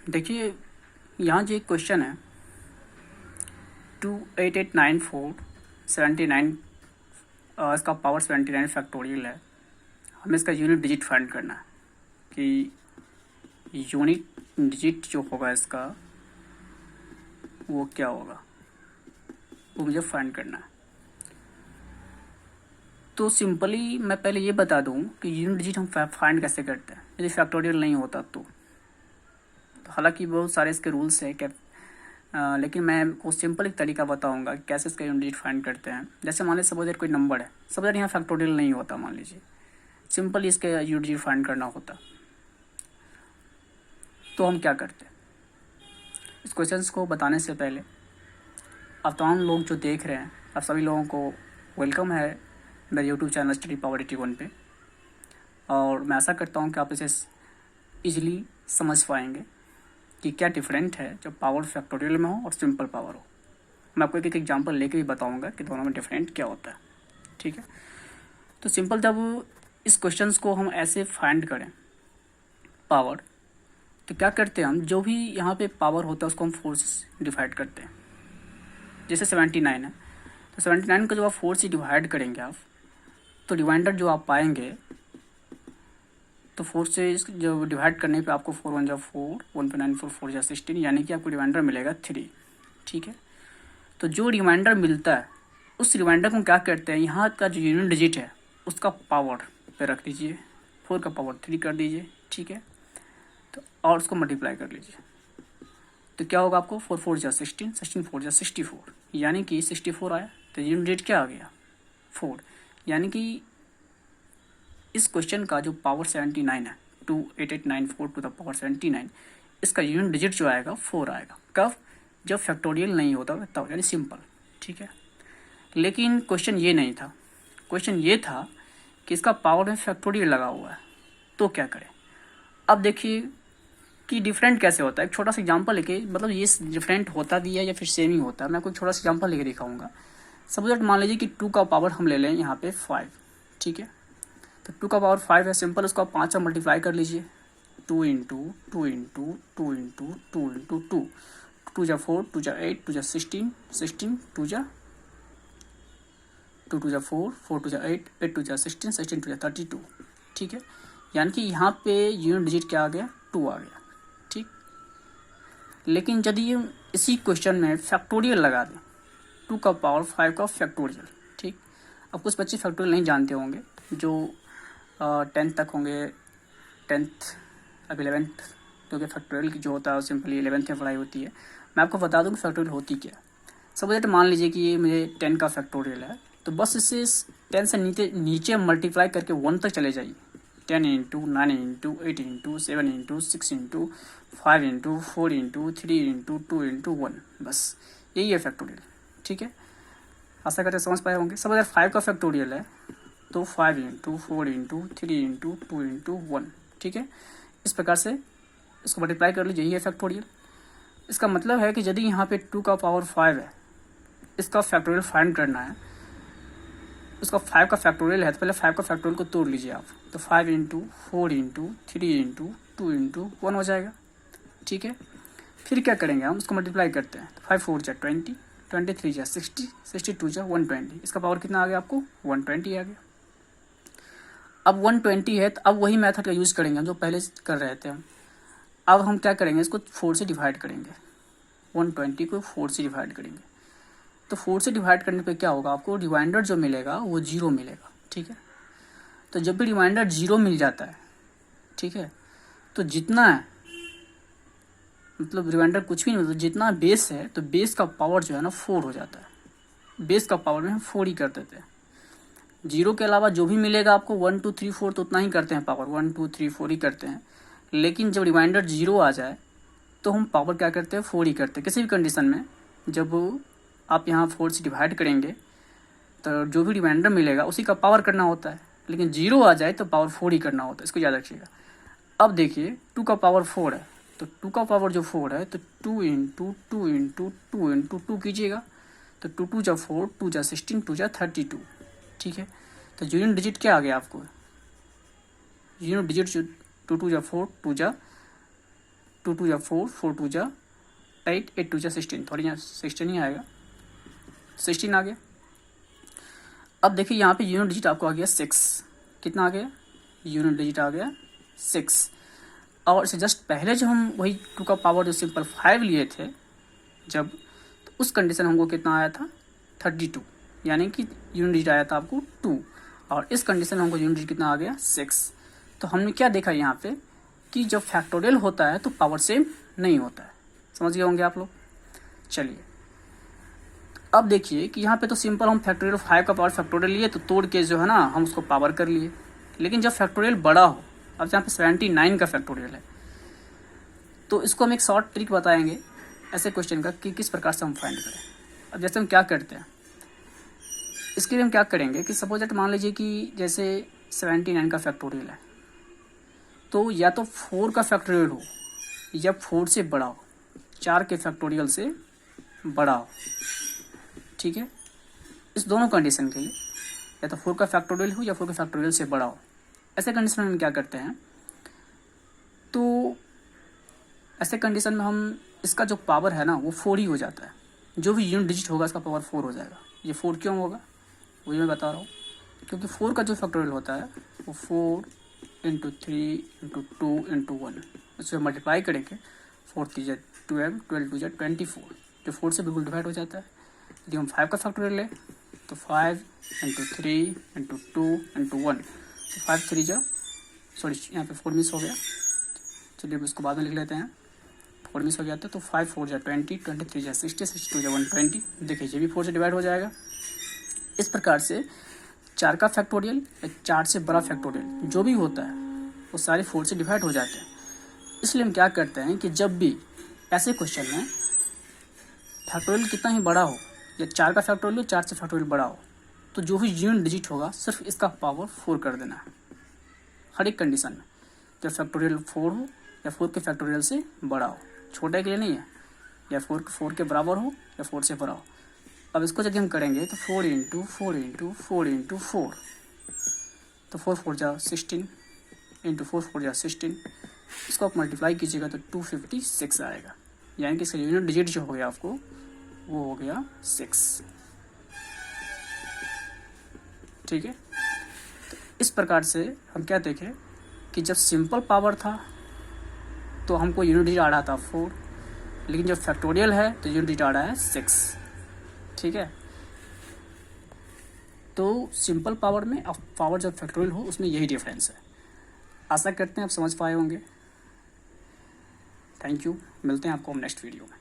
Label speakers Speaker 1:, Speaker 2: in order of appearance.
Speaker 1: देखिए, यहाँ जो एक क्वेश्चन है 2889479, इसका पावर 79 फैक्टोरियल है। हमें इसका यूनिट डिजिट फाइंड करना है कि यूनिट डिजिट जो होगा इसका वो क्या होगा, वो मुझे फाइंड करना है। तो सिंपली मैं पहले ये बता दूं कि यूनिट डिजिट हम फाइंड कैसे करते हैं यदि फैक्टोरियल नहीं होता तो हालांकि बहुत सारे इसके रूल्स हैं लेकिन मैं आपको सिंपल एक तरीका बताऊंगा कि कैसे इसका यूनिट डिजिट फाइंड करते हैं। जैसे मान लीजिए सपोज कोई नंबर है, सपोज यहाँ फैक्टोरियल नहीं होता, मान लीजिए सिंपल इसके यूनिट डिजिट फाइंड करना होता, तो हम क्या करते हैं। इस क्वेश्चन को बताने से पहले आप तमाम लोग जो देख रहे हैं, आप सभी लोगों को वेलकम है मेरे यूट्यूब चैनल स्टडी पावर 81 पे। और मैं आशा करता हूँ कि आप इसे इजीली समझ पाएंगे कि क्या डिफरेंट है जब पावर फैक्टोरियल में हो और सिंपल पावर हो। मैं आपको एक एग्जांपल लेके भी बताऊंगा कि दोनों में डिफरेंट क्या होता है। ठीक है, तो सिंपल जब इस क्वेश्चन को हम ऐसे फाइंड करें पावर, तो क्या करते हैं हम, जो भी यहाँ पे पावर होता है उसको हम फोर से डिवाइड करते हैं। जैसे 79 है तो 79 को जब आप 4 से डिवाइड करेंगे आप, तो रिमाइंडर जो आप पाएंगे, तो 4 से जब डिवाइड करने पे आपको 4 1 जा 4, 1 पे 9 4 4 जा 16, यानी कि आपको रिमाइंडर मिलेगा 3। ठीक है, तो जो रिमाइंडर मिलता है उस रिमाइंडर को क्या करते हैं, यहाँ का जो यूनिट डिजिट है उसका पावर पे रख दीजिए, 4 का पावर 3 कर दीजिए। ठीक है, तो और उसको मल्टीप्लाई कर लीजिए, तो क्या होगा आपको 4 4 जा 16, 16 4 जा 64, यानी कि 64 आया। तो यूनिट डिजिट क्या आ गया 4, यानी कि इस क्वेश्चन का जो पावर 79 है 28894 टू द पावर 79, इसका यूनिट डिजिट जो आएगा 4 आएगा। कब, जब फैक्टोरियल नहीं होता तब, यानी सिंपल। ठीक है, लेकिन क्वेश्चन ये नहीं था, क्वेश्चन ये था कि इसका पावर में फैक्टोरियल लगा हुआ है, तो क्या करें। अब देखिए कि डिफरेंट कैसे होता है। एक छोटा सा एग्जांपल लेके, मतलब ये डिफरेंट होता भी है या फिर सेम ही होता है, मैं कोई छोटा सा एग्जांपल लेके दिखाऊंगा। सपोज मान लीजिए कि 2 का पावर हम ले लें यहाँ पे 5। ठीक है, तो 2 का पावर 5 है, सिंपल उसको आप 5 से मल्टीप्लाई कर लीजिए, 2 इंटू 2 इंटू 2 इंटू 2 इंटू 2, 2 जा 4, 2 जा 8, 2 जा 16, 16 2 जा 2, 2 जा 4, 4 2 जा 8, 8 2 जा 16, 16 2 जा 32। ठीक है, यानी कि यहाँ पे यूनिट डिजिट क्या आ गया 2 आ गया। ठीक, लेकिन यदि इसी क्वेश्चन में फैक्टोरियल लगा दें, 2 का पावर 5 का फैक्टोरियल। ठीक, अब कुछ बच्चे फैक्टोरियल नहीं जानते होंगे जो 10th तक होंगे, 10th अब 11th, क्योंकि फैक्टोरियल की जो होता है सिंपली 11th में पढ़ाई होती है। मैं आपको बता दूं कि फैक्टोरियल होती क्या। सपोज मान लीजिए कि ये मुझे 10 का फैक्टोरियल है, तो बस इसे 10 से नीचे मल्टीप्लाई करके 1 तक चले जाइए, 10 into 9 into 8 into 7 into 6 into 5 into 4 into 3 into 2 into 1, बस यही है फैक्टोरियल। ठीक है, आशा करते समझ पाए होंगे। सब अगर 5 का फैक्टोरियल है तो 5 इंटू 4 इंटू 3 इंटू 2 इंटू 1। ठीक है, इस प्रकार से इसको मल्टीप्लाई कर लीजिए, यही है फैक्टोरियल। इसका मतलब है कि यदि यहाँ पे 2 का पावर 5 है, इसका फैक्टोरियल फाइंड करना है, उसका 5 का फैक्टोरियल है, तो पहले 5 का फैक्टोरियल को तोड़ लीजिए आप, तो 5 इंटू 4 इंटू 3 इंटू 2 इंटू 1 हो जाएगा। ठीक है, फिर क्या करेंगे हम, उसको मल्टीप्लाई करते हैं, तो 5 4 जा 20, 23 जा 60, 62 जा 120, इसका पावर कितना आ गया आपको 120 आ गया। अब 120 है तो अब वही मेथड का यूज़ करेंगे जो पहले कर रहे थे हम। अब हम क्या करेंगे, इसको 4 से डिवाइड करेंगे, 120 को 4 से डिवाइड करेंगे, तो 4 से डिवाइड करने पे क्या होगा, आपको रिमाइंडर जो मिलेगा वो 0 मिलेगा। ठीक है, तो जब भी रिमाइंडर 0 मिल जाता है, ठीक है, तो जितना है, मतलब रिमाइंडर कुछ भी नहीं, मतलब जितना बेस है, तो बेस का पावर जो है ना 4 हो जाता है। बेस का पावर में हम 4 ही कर देते हैं। 0 के अलावा जो भी मिलेगा आपको 1 2 3 4 तो उतना ही करते हैं, पावर 1 2 3 4 ही करते हैं। लेकिन जब रिमाइंडर 0 आ जाए तो हम पावर क्या करते हैं 4 ही करते हैं। किसी भी कंडीशन में जब आप यहाँ 4 से डिवाइड करेंगे तो जो भी रिमाइंडर मिलेगा उसी का पावर करना होता है, लेकिन 0 आ जाए तो पावर 4 ही करना होता है, इसको याद रखिएगा। अब देखिए 2 का पावर 4 है, तो 2 का पावर जो 4 है, तो 2 इंटू 2 इंटू 2 इंटू 2 कीजिएगा, तो 2 2 जा 4, 2 जा 16, 2 जा 32। ठीक है, तो यूनिट डिजिट क्या आ गया आपको, यूनिट डिजिट जो 2 2 जा 4, 2 जा 2 2 जा 4, 4 2 जा 8, 8 2 जा 16, थोड़ी यहाँ 16 ही आएगा, 16 आ गया। अब देखिए यहाँ पे यूनिट डिजिट आपको आ गया 6, कितना आ गया, यूनिट डिजिट आ गया 6। और इससे जस्ट पहले जो हम वही 2 का पावर जो सिंपल 5 लिए थे जब, तो उस कंडीशन हमको कितना आया था 32, यानी कि यूनिट डिजिट आया था आपको 2, और इस कंडीशन में हमको यूनिट डिजिट कितना आ गया 6। तो हमने क्या देखा यहाँ पे कि जब फैक्टोरियल होता है तो पावर सेम नहीं होता है, समझ गए होंगे आप लोग। चलिए अब देखिए कि यहाँ पे तो सिंपल हम फैक्टोरियल 5 का पावर फैक्टोरियल लिए तो तोड़ के जो है ना हम उसको पावर कर लिए, लेकिन जब फैक्टोरियल बड़ा हो, अब यहाँ पे 79 का फैक्टोरियल है, तो इसको हम एक शॉर्ट ट्रिक बताएंगे ऐसे क्वेश्चन का कि किस प्रकार से हम फाइंड करें। अब जैसे हम क्या करते हैं, इसके लिए हम क्या करेंगे कि सपोज दैट मान लीजिए कि जैसे 79 का फैक्टोरियल है, तो या तो 4 का फैक्टोरियल हो या 4 से बड़ा हो, 4 के फैक्टोरियल से बड़ा हो, ठीक है। इस दोनों कंडीशन के लिए या तो 4 का फैक्टोरियल हो या 4 के फैक्टोरियल से बड़ा हो, ऐसे कंडीशन में हम क्या करते हैं, तो ऐसे कंडीशन में हम इसका जो पावर है ना वो 4 ही हो जाता है, जो भी यूनिट डिजिट होगा इसका पावर 4 हो जाएगा। ये 4 क्यों होगा वही मैं बता रहा हूँ, क्योंकि 4 का जो फैक्टोरियल होता है वो 4 इंटू 3 इंटू 2 इंटू 1, उससे मल्टीप्लाई करेंगे 4 3 जा 12, 12 2 जा 24, जो 4 से बिल्कुल डिवाइड हो जाता है। यदि हम 5 का फैक्टोरियल लें तो 5 इंटू 3 इंटू 2 इंटू 1, तो 5 3 जा, सॉरी यहाँ पे 4 मिस हो गया, चलिए इसको बाद में लिख लेते हैं, 4 मिस हो गया था, तो 5 4 जा 20, 23 जा 60, 62 जा 120, देखिए ये भी 4 से डिवाइड हो जाएगा। इस प्रकार से 4 का फैक्टोरियल या 4 से बड़ा फैक्टोरियल जो भी होता है वो सारे 4 से डिवाइड हो जाते हैं। इसलिए हम क्या करते हैं कि जब भी ऐसे क्वेश्चन में फैक्टोरियल कितना ही बड़ा हो या 4 का फैक्टोरियल 4 से फैक्टोरियल बड़ा हो, तो जो भी यूनिट डिजिट होगा सिर्फ इसका पावर 4 कर देना है हर एक कंडीशन में, जब फैक्टोरियल 4 हो या 4 के फैक्टोरियल से बड़ा हो, छोटे के लिए नहीं है, या 4 के बराबर हो या 4 से बड़ा हो। अब इसको यदि हम करेंगे तो 4 इंटू 4 इंटू 4 इंटू 4, तो 4 4 जा 16 इंटू 4 4 जा 16, इसको आप मल्टीप्लाई कीजिएगा तो 256 आएगा, यानी कि इसका यूनिट डिजिट जो हो गया आपको वो हो गया 6, ठीक है। तो इस प्रकार से हम क्या देखें कि जब सिंपल पावर था तो हमको यूनिट डिजिट आ रहा था 4, लेकिन जब फैक्टोरियल है तो यूनिट डिजिट आ रहा है 6, ठीक है। तो सिंपल पावर में अब पावर जब फैक्टोरियल हो उसमें यही डिफरेंस है। आशा करते हैं आप समझ पाए होंगे। थैंक यू, मिलते हैं आपको हम नेक्स्ट वीडियो में।